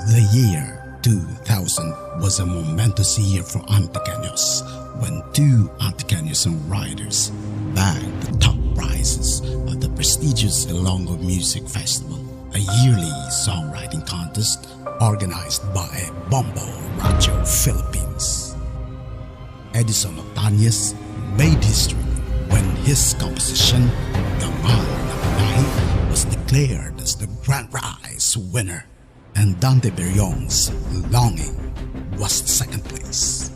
The year 2000 was a momentous year for Antiqueños when two Antiqueño songwriters bagged the top prizes of the prestigious Ilonggo Music Festival, a yearly songwriting contest organized by Bombo Rancho Philippines. Edison Otañez made history when his composition, Dangal Napanay, was declared as the grand prize winner, and Dante Berriong's Longing was second place.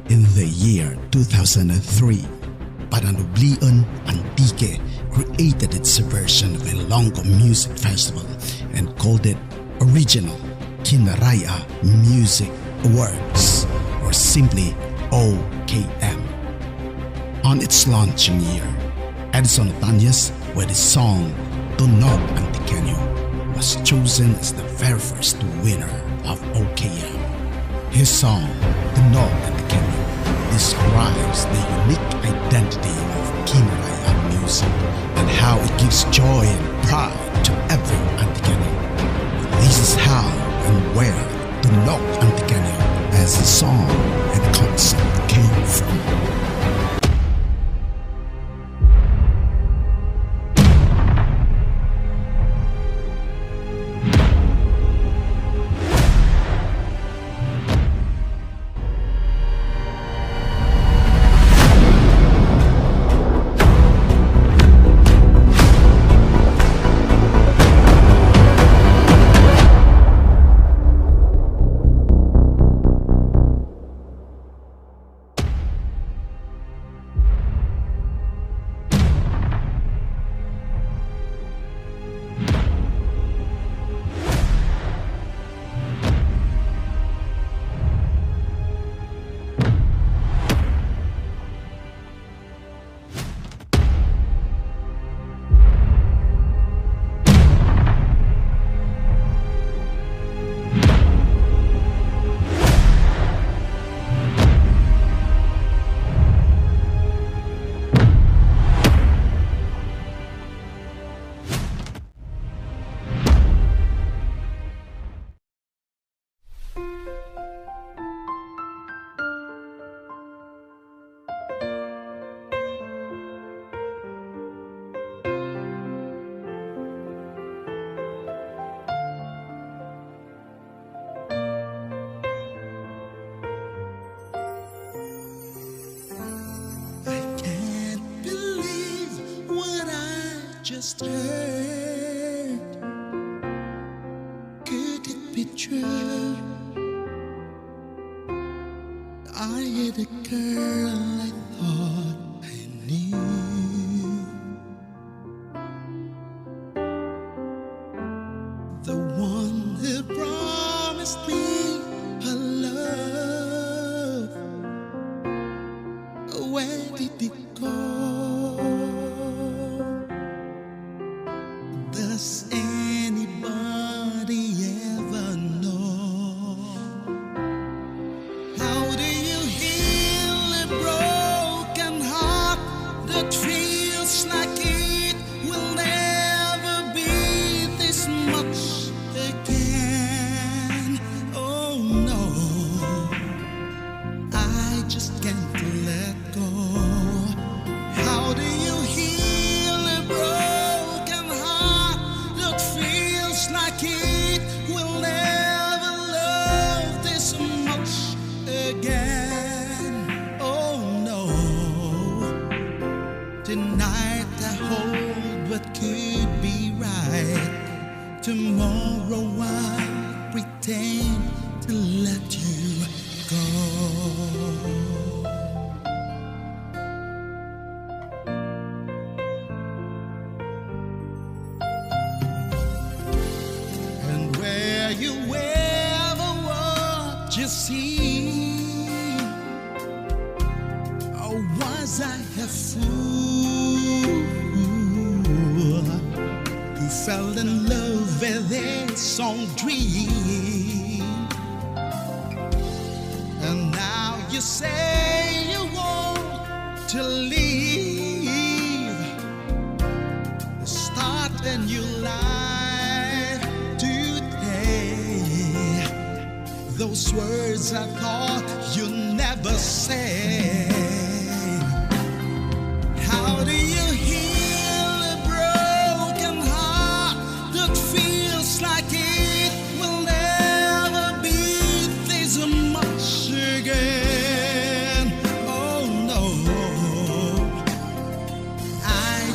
In the year 2003, Tunog-Antiqueño created its version of Ilonggo Music Festival and called it Original Kinaraya Music Awards, or simply OKM. On its launching year, Edison Otañez, with his song Tunog-Antiqueño, was chosen as the very first winner of OKM. His song Tunog-Antiqueño describes the unique identity of Kinaraya music and how it gives joy and pride to every Antiqueño. This is how and where Tunog-Antiqueño as a song and concept came from. Just heard. Could it be true? I had a girl I thought I knew, the one who promised me her love. Where did it go? Does anybody ever know? How do you heal a broken heart that feels like it will never be this much again? Oh no, I just can't let go. How do you heal a broken heart that feels like it will never love this much again? Oh no, tonight I hold what could be right. Tomorrow I'll pretend to let you go. You ever what you see? Or was I a fool who fell in love with a song dream? And now you say you want to leave, start a new life today. those words I thought you'd never say. How do you heal a broken heart that feels like it will never be this much again? Oh no, I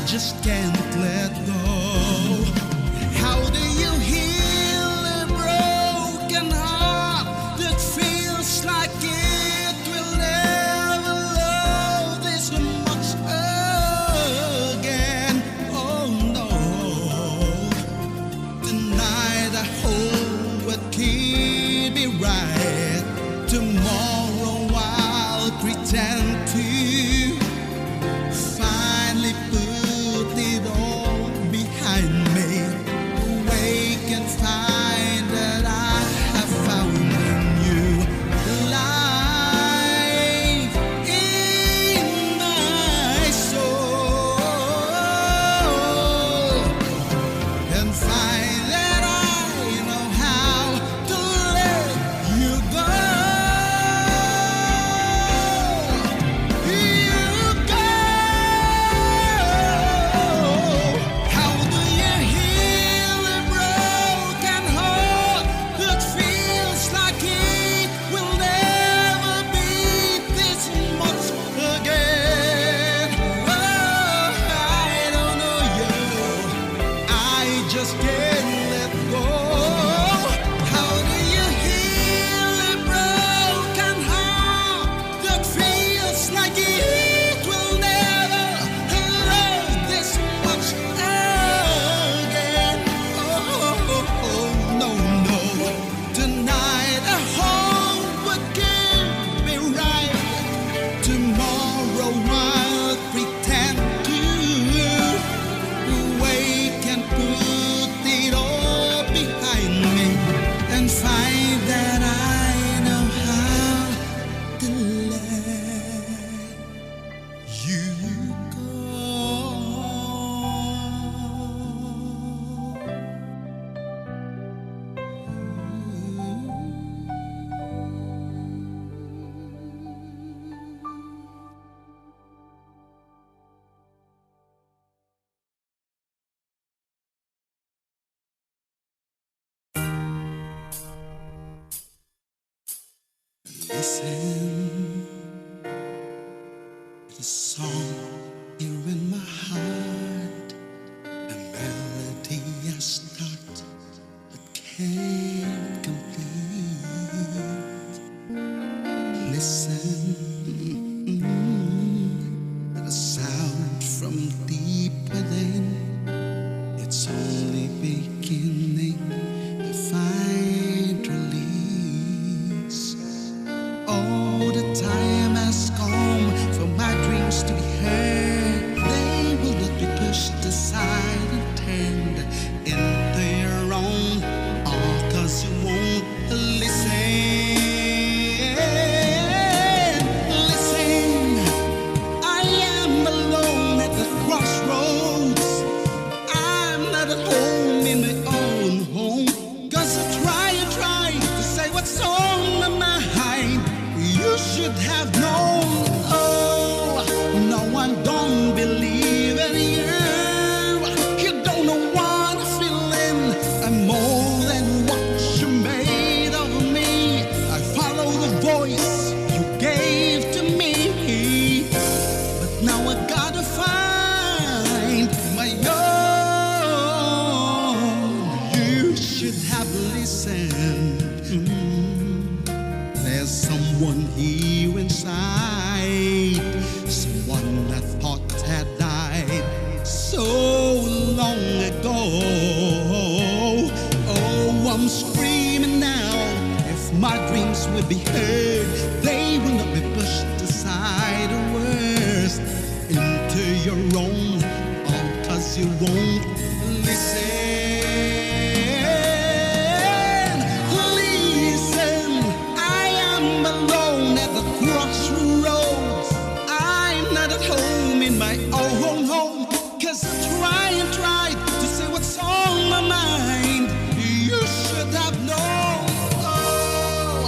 just can't let go. How do you heal a broken heart that feels like it will never love this much again? Oh no, tonight I hope what could be right. Tomorrow I'll pretend to finally put it all behind me. Awake and find that I have found in you life in my soul, and find that I know how to let you go. You go. How do you heal a broken heart that feels like it will never be this much again? Oh, I don't know you. I just can't let go. How do you heal a broken heart that feels like it will never love this much again? Oh, no, no. Tonight I hope what can be right. Tomorrow I'll pretend to wake and put it all behind me, and find that I know how to let you go. Listen to the song here in my heart, a melody I start but can't complete. Listen to the sound from deep within. It's only beginning to find release. Oh, the time has come for my dreams to be heard. They will not be pushed aside and turned into your own, all 'cause you won't listen. Listen, I am alone at the crossroads. I'm not at home in my own home, 'cause I try to say what's on my mind. You should have known. Oh, no, I don't believe in you. You don't know what I'm feeling. I'm more than what you made of me. I follow the voice you gave to me, but now I gotta find my own. You should have listened. There's someone here inside, someone I thought had died so long ago. Oh, I'm screaming now. If my dreams will be heard, they will not be pushed aside or worse into your own, all 'cause you won't listen. Listen, I am alone at the crossroads. I'm not at home in my own home, 'cause I tried to say what's on my mind. You should have known. Oh,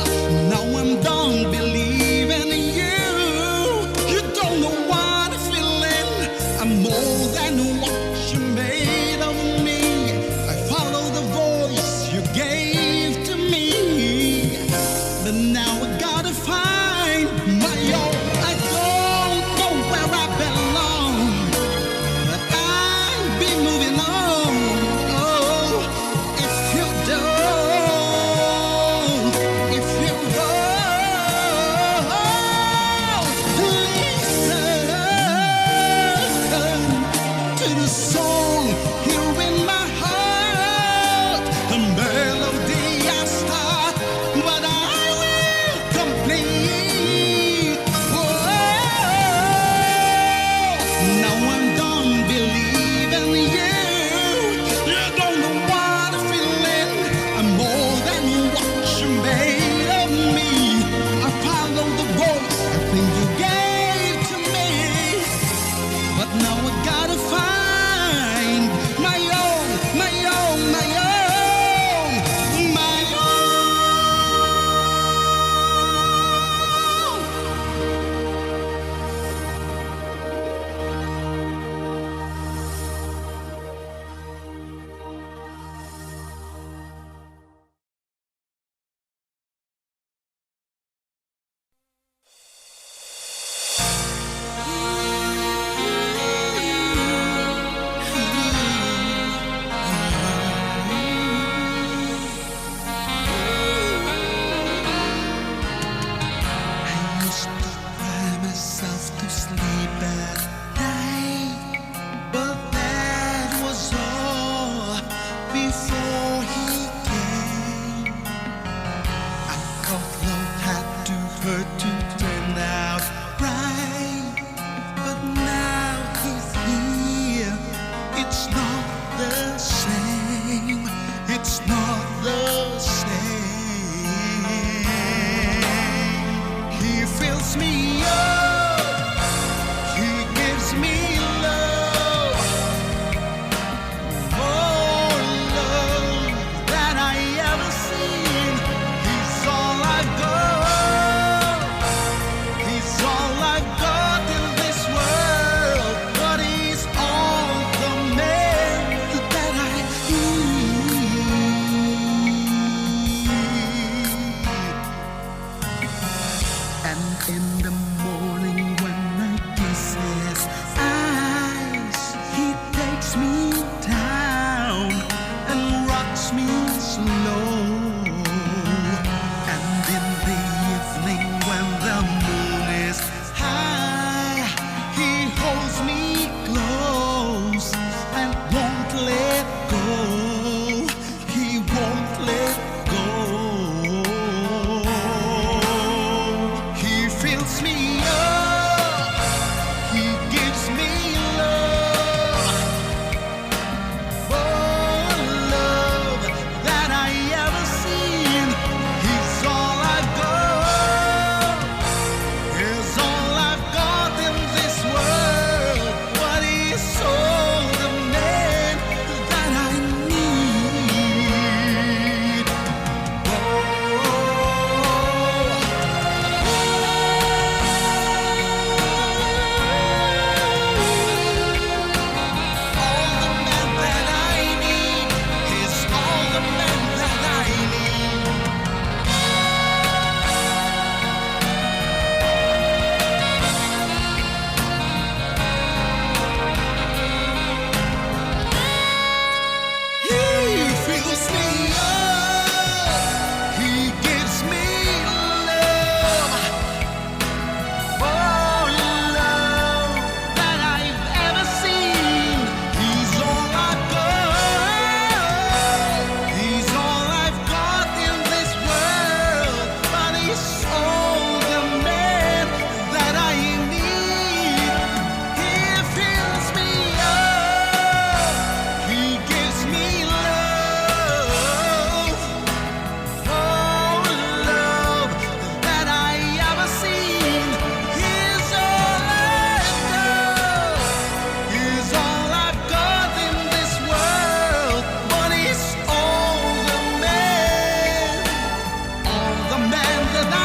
before he came. I thought love had to hurt to turn out right, but now he's here. It's not the same. It's not the same. He fills me up. He gives me love. More love than I ever seen. He's all I've got. He's all I've got in this world. But he's all the man that I need. And in the morning when I kiss his eyes, he takes me down and rocks me slow. And in the evening when the moon is high, he holds me close and won't let go. He won't let go. He fills me up. He gives me love. Oh, love that I ever seen. He's all I've got. He's all I've got in this world. But he's so the man that I need. All the man that I need. He's all the man that I need. He fills me up. He gives me love. Oh, love that I've ever seen. He's all I've got. He's all I've got in this world. But he's all the man that I need. He fills me up. He gives me love. Oh, love that I ever seen. He's all I've got. He's all I've got in this world. But he's all the man that I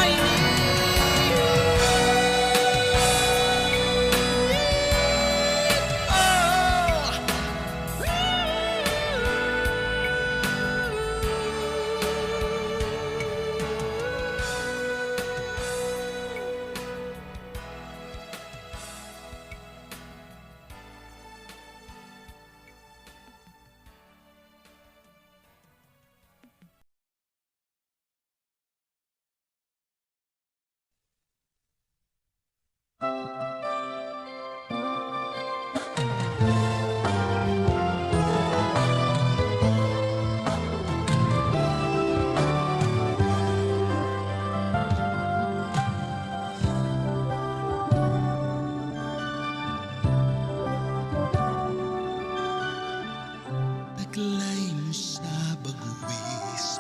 Taglay mo sa baguwis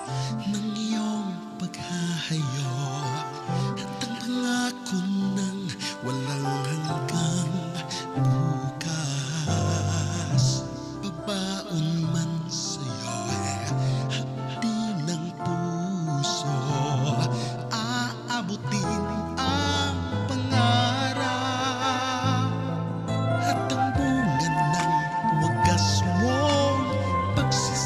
ng iyong paghahayo at ang pangako ng walang hanggang bukas. Babaon man sa'yo'y hapdi ng puso, aabutin ang pangarap at ang bunga ng wagas mong pagsisisi.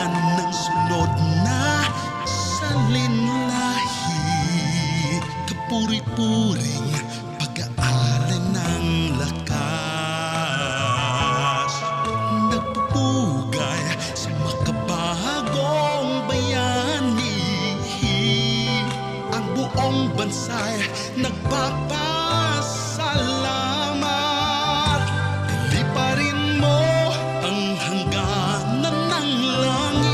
Kailangan ng sunod na salinlahi, kapuri-puring pag-aalay ng lakas, nagpupugay sa makabagong bayani. Ang buong bansa'y nagpapasalamat. Liparin mo ang hangganan ng langit.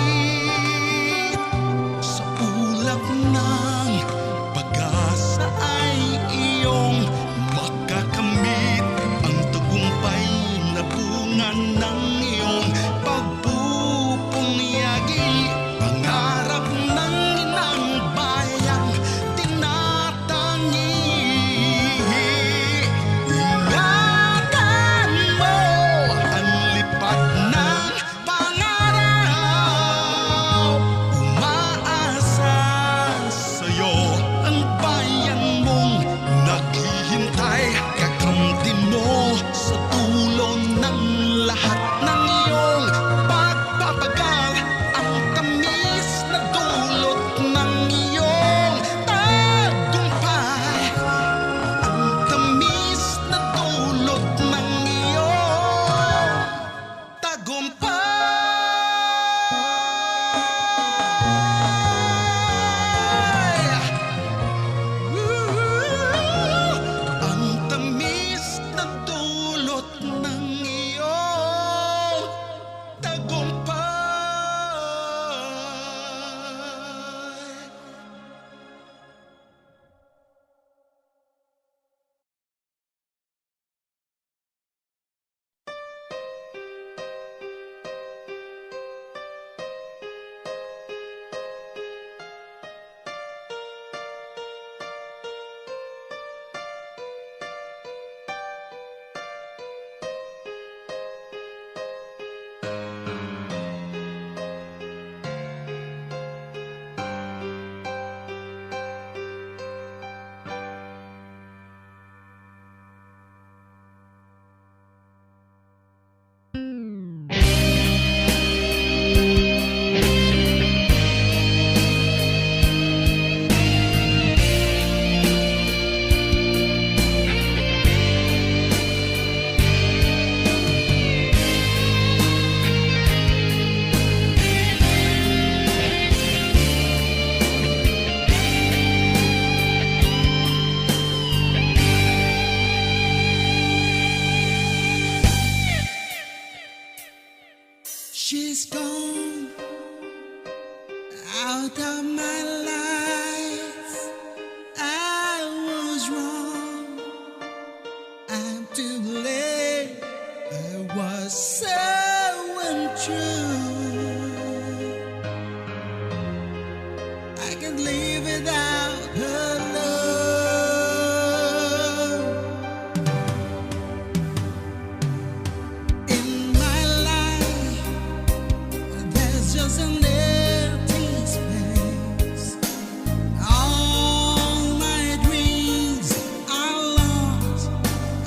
Sa ulap ng pag-asa ay iyong makakamit ang tagumpay na bunga ng iyong pagpupunyagi. Pangarap ng inang bayang tinatangi. Ingatan mo ang lipat ng pangaraw. Umaasa sa'yo ang bayan mong naghihintay. Kakamtin mo sa dulo ng lahat ng iyong pagpapagal ang tamis na dulot ng iyong tagumpay. Ang tamis na dulot ng iyong tagumpay. Ang tamis na dulot ng iyong tagumpay. She's gone out of my life. I was wrong. I'm to blame. I was so untrue. I can't live without her love. In my life, there's just an empty space. All my dreams are lost.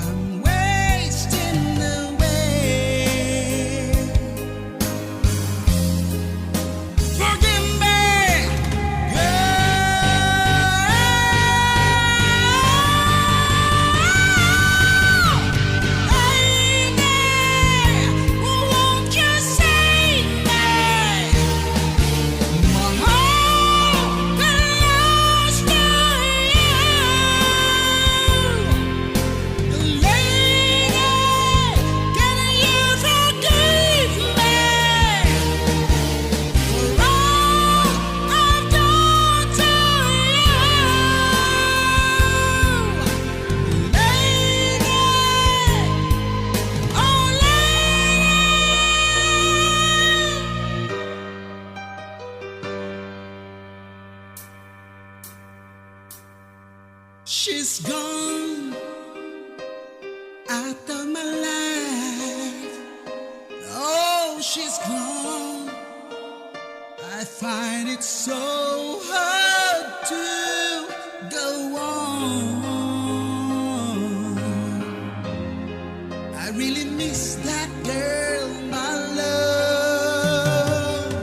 I'm wasting away. Forgive me, girl. Won't you save me? My heart belongs to you. Lady, can you forgive me for all I've done to you? Lady, oh lady. She's gone out of my life. Oh, she's gone. I find it so hard to go on. I really miss that girl, my love.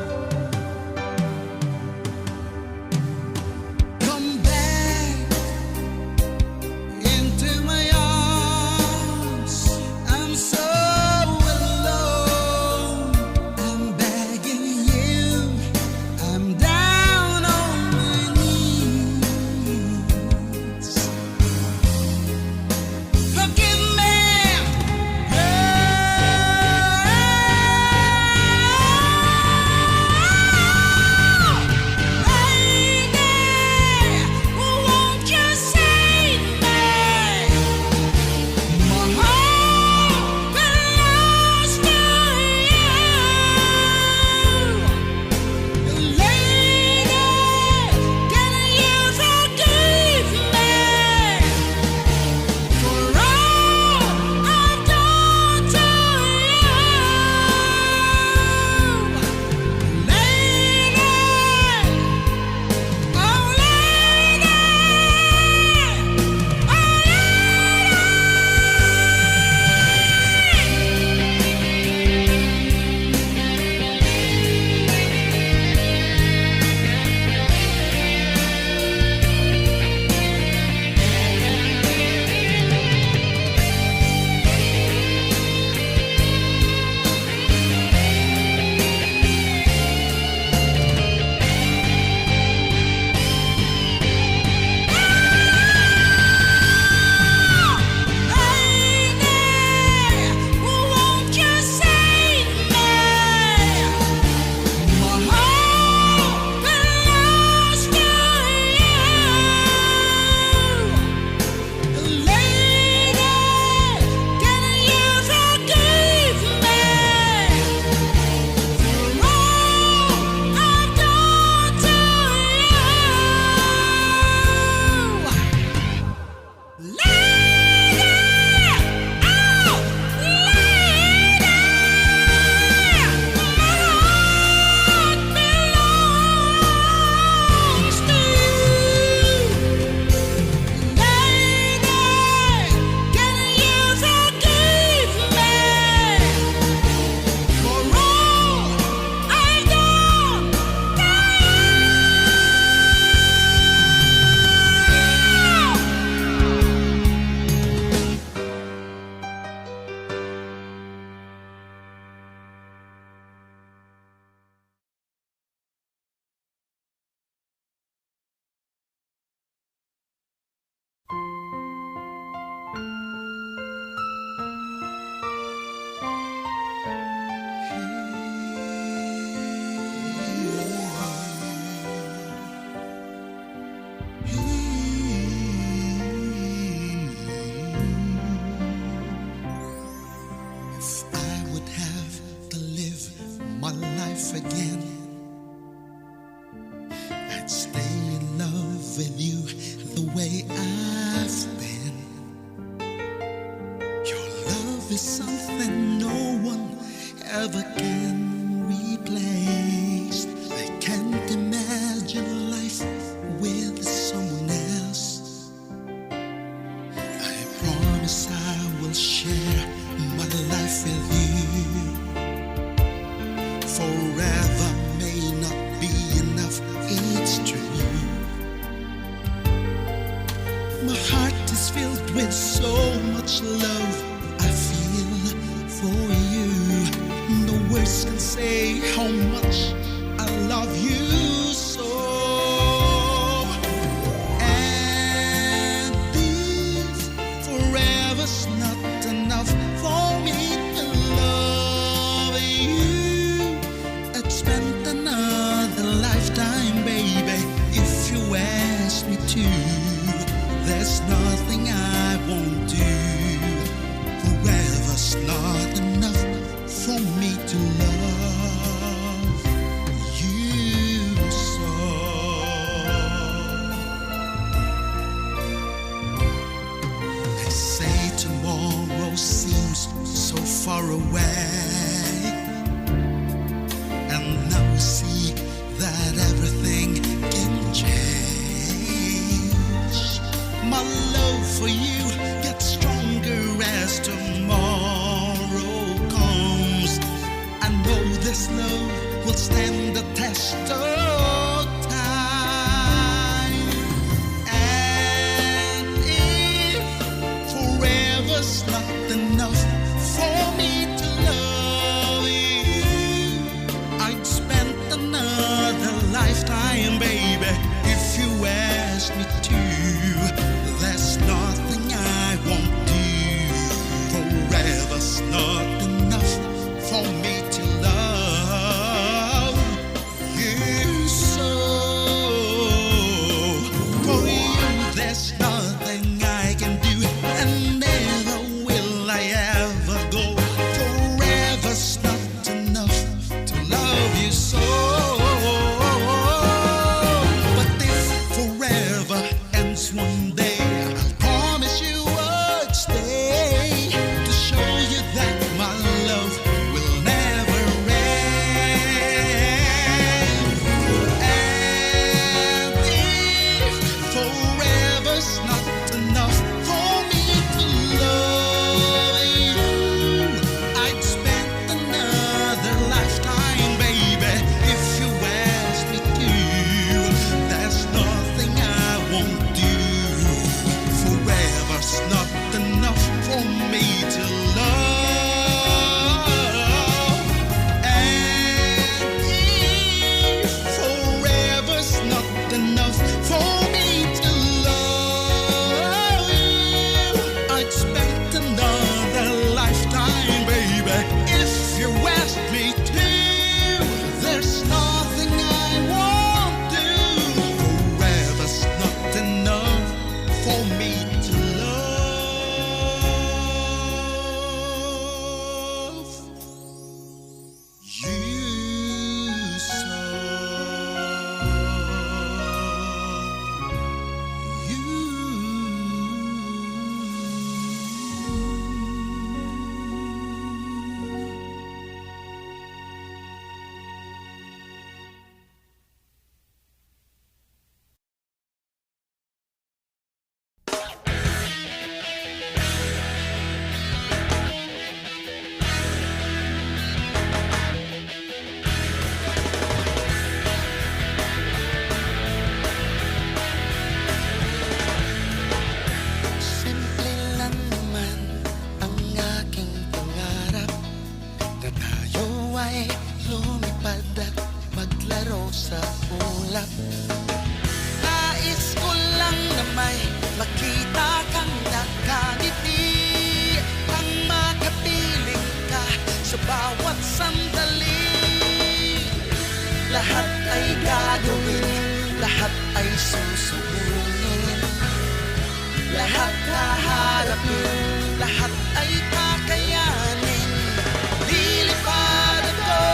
my life again. I'd stay in love with you the way I've been. Your love is something no one ever can replace. I can't imagine life with someone else. I promise I will share my life with you. Forever may not be enough, it's true. My heart is filled with so much love I feel for you. No words can say how much I love you so. And if forever's not enough for me to love you, I'd spend another lifetime, baby, if you ask me to. There's nothing I won't do. Forever's not enough for me to love you so. They say tomorrow seems so far away, and now we see that everything can change. My love for you gets stronger as tomorrow comes. I know this love will stand the test of time. And if forever's not enough for me to love you, I'd spend another lifetime, baby, if you ask me to. There's nothing I won't do. Forever's not enough for me to love you so. For you, there's nothing I can do, and never will I ever go. Forever's not enough to love you so. But if forever ends one day, I'll promise you I'd stay to show you that my love will never end. And if forever's not enough for me to love you, I'd spend another lifetime, baby, if you ask me to. There's nothing I won't do. Forever's not enough for me to love. And if forever's not enough for me to love you, I'd spend another lifetime, baby, if you ask me to. There's nothing I won't do. Forever's not enough for me to love you so. Simple lang naman ang aking pangarap, na tayo ay lumipad at maglaro sa ulap. Nais ko lang na may makita kang nakangiti, ang makapiling ka sa bawat sandali. Lahat ay gagawin, lahat ay susubunin, lahat haharapin, lahat ay kakayanin. Lilipad ako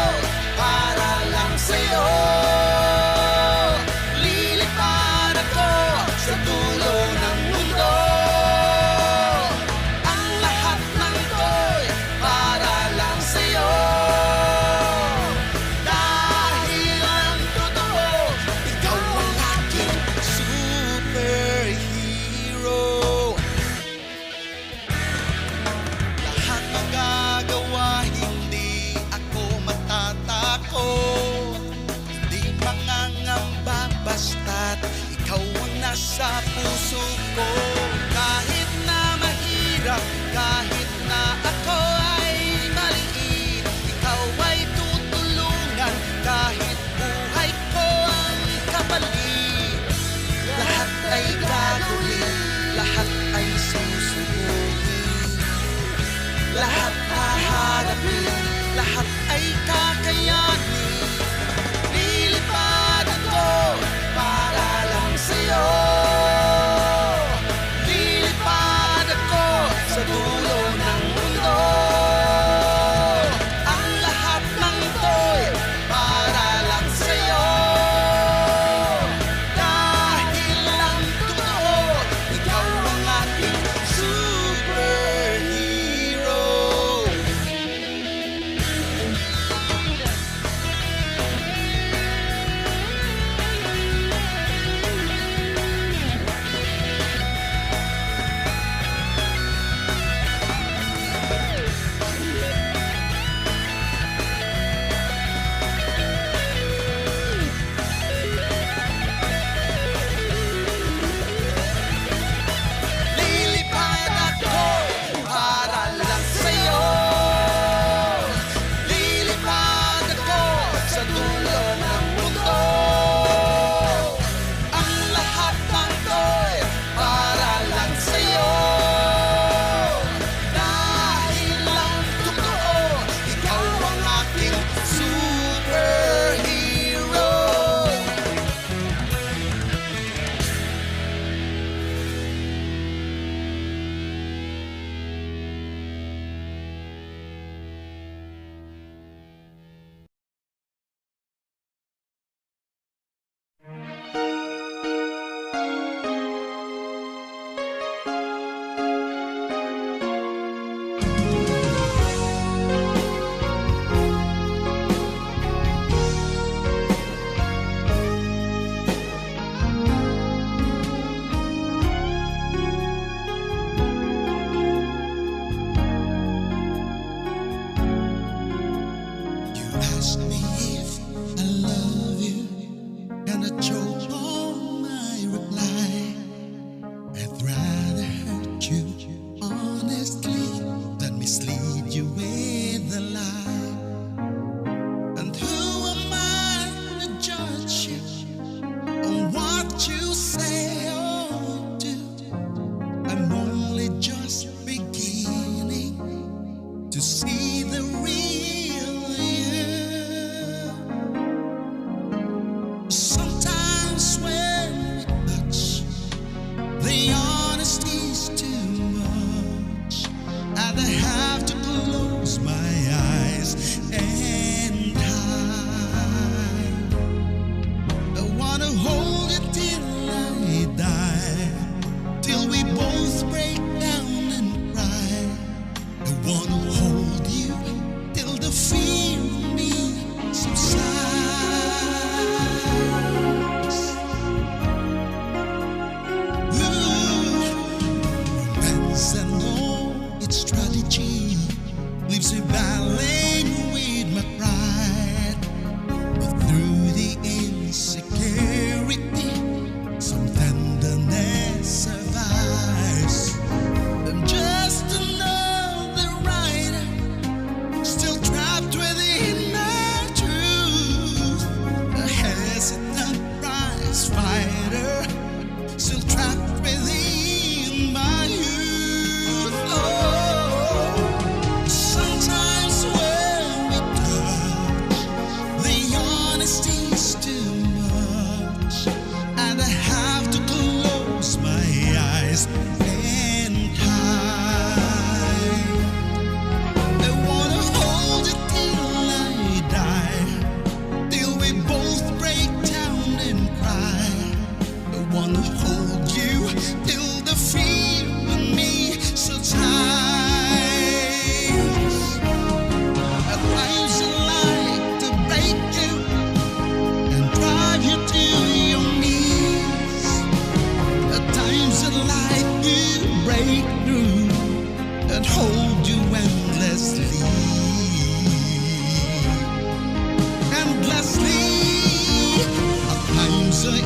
'cause I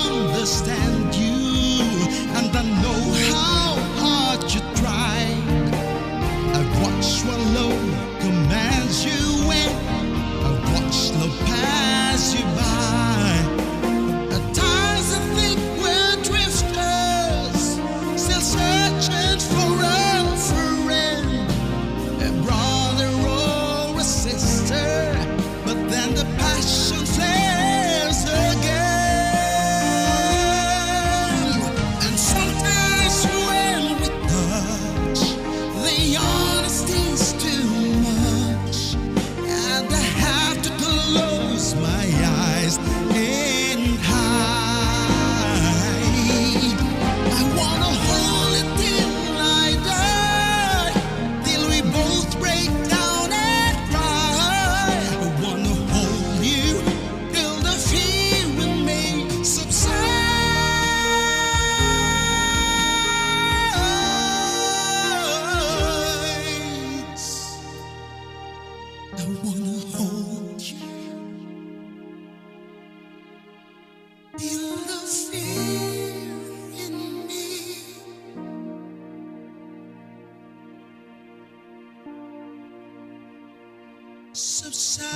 understand you, and I know how hard you tried. I've watched while love commands you when I've watched love pass you by. At times I think we're drifters, still searching for a friend, a brother or a sister, but then the passion flares again. And sometimes when we touch, the honesty's too much, and I have to close my eyes and hide. I wanna hold it till I die, till we both break down and cry. I wanna hold you till the fear in me subsides. I wanna hold you till the fear in me subsides.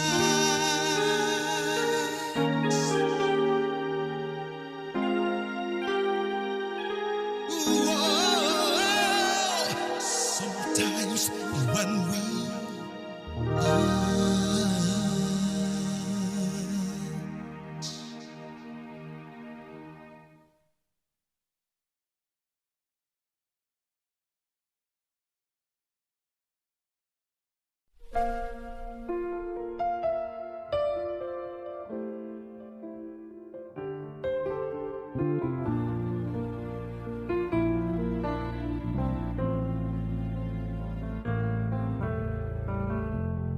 Ooh, sometimes when we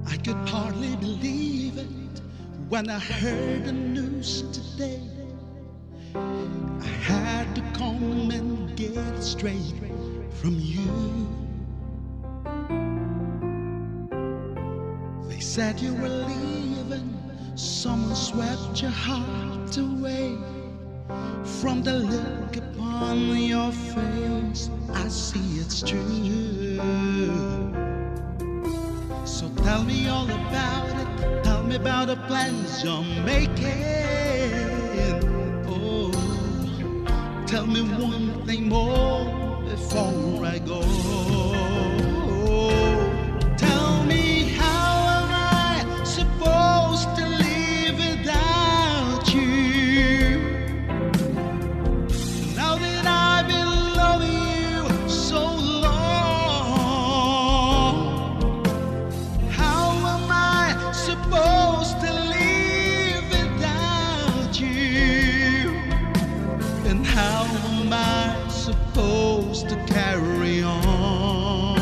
I could hardly believe it when I heard the news today. I had to come and get it straight from you. They said you were leaving, someone swept your heart away. From the look upon your face, I see it's true. So tell me all about it. Tell me about the plans you're making. Oh, tell me one thing more before I go. Tell me, how am I supposed to live without you? Now that I've been loving you so long, supposed to live without you? And how am I supposed to carry on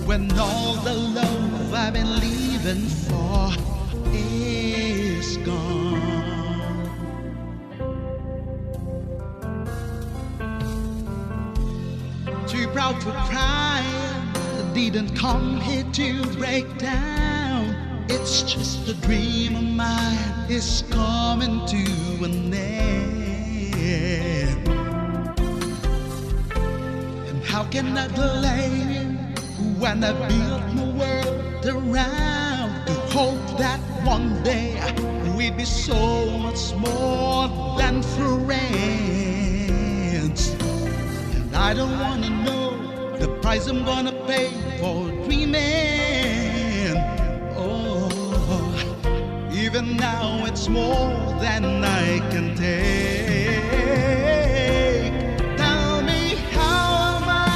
when all the love I've been leaving for is gone? Too proud to cry, didn't come here to break down. It's just a dream of mine, it's coming to an end. And how can I blame you when I built my world around to hope that one day we'd be so much more than friends? And I don't wanna know the price I'm gonna pay for dreaming. Oh, even now it's more than I can take. Tell me, how am I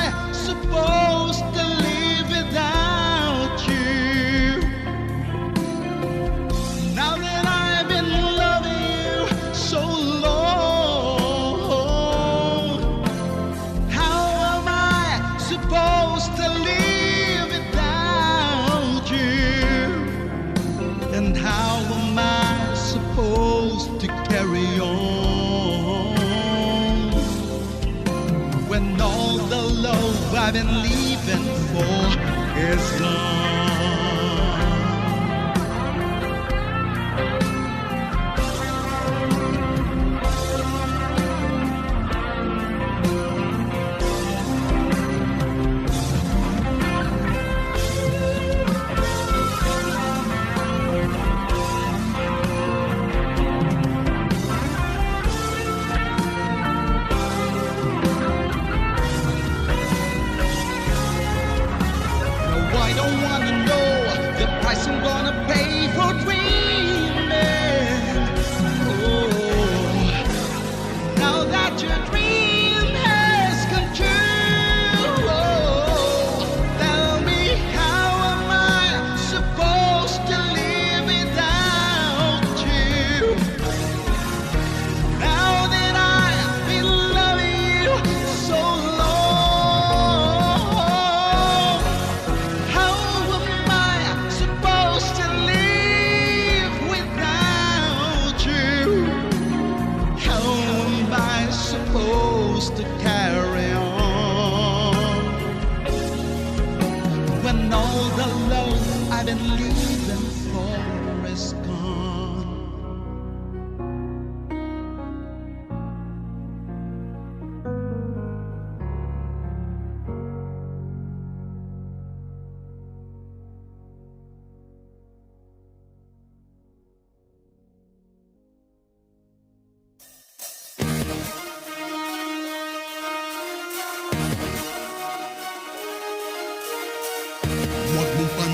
supposed to live without you? Now that I've been loving you so long, how am I supposed to live without you? And how am I supposed to carry on when all the love I've been leaving for is gone?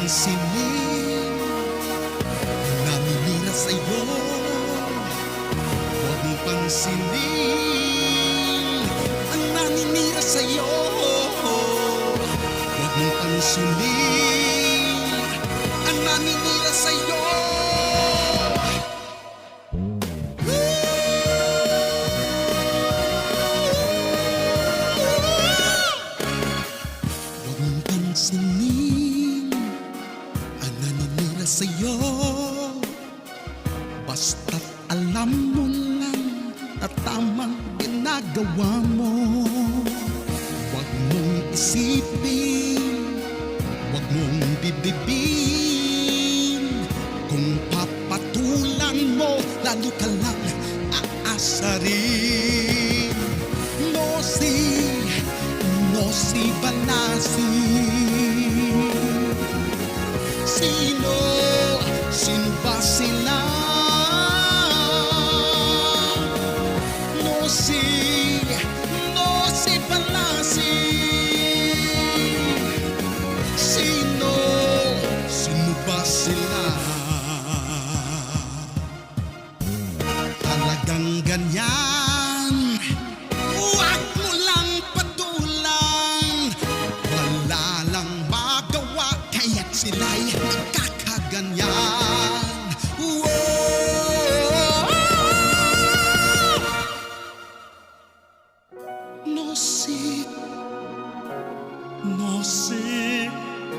pansinin ang naninira sa'yo. Huwag mong pansinin ang naninira sa'yo. Huwag mong pansinin ang naninira sa'yo. Huwag mong pansinin ang naninira sa'yo. Basta't alam mo lang na tamang ginagawa mo. Huwag mong isipin, huwag mong dibdibin. Kung papatulan mo, lalo ka lang aasarin. No si Balasi. Sino ba sila? No si Balasi. Sino ba sila? Talagang ganyan, huwag mo lang patulan. Wala lang magawa, kaya't sila'y nagkakaganyan. Whoa! No si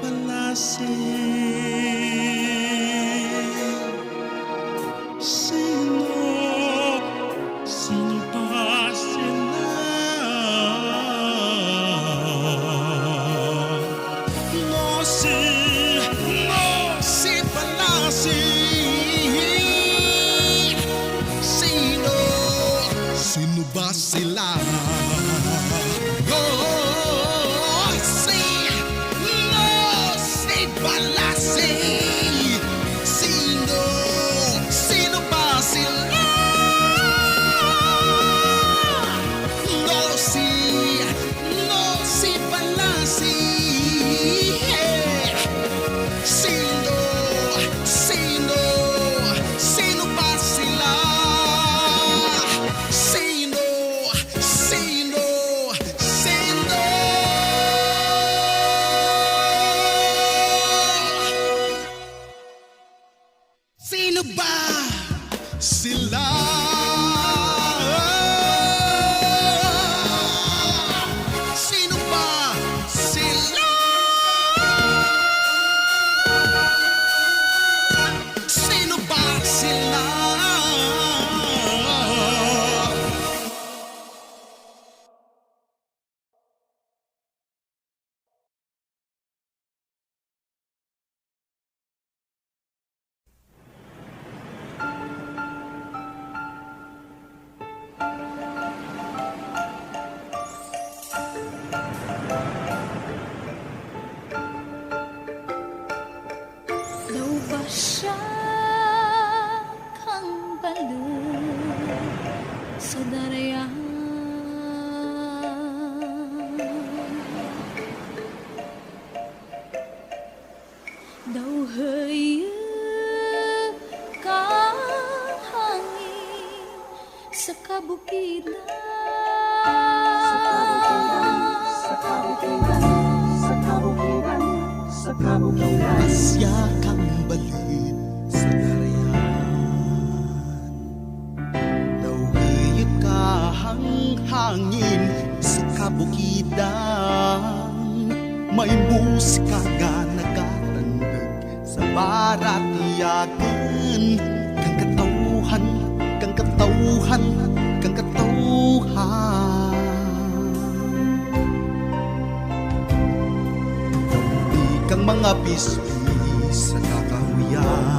Balasi. Sino ba sila? No si Balasi. Sino ba sila? Oh, si Balasi. Sino ba sila? No si Balasi. Sino ba sila? Sino ba sila? Sino ba sila? Sino ba sila? Daw ba siya kang balo sa darayan? Daw hayag kang hangin sa kabukidan. Asya kang balit sa darayan. Daw hiyot ka hangin sa kabukidan. May musika nga nagatandag sa baratiyagan. Kang katauhan, kang katauhan, kang katauhan. Kang mga bisbis sa kakahuyan.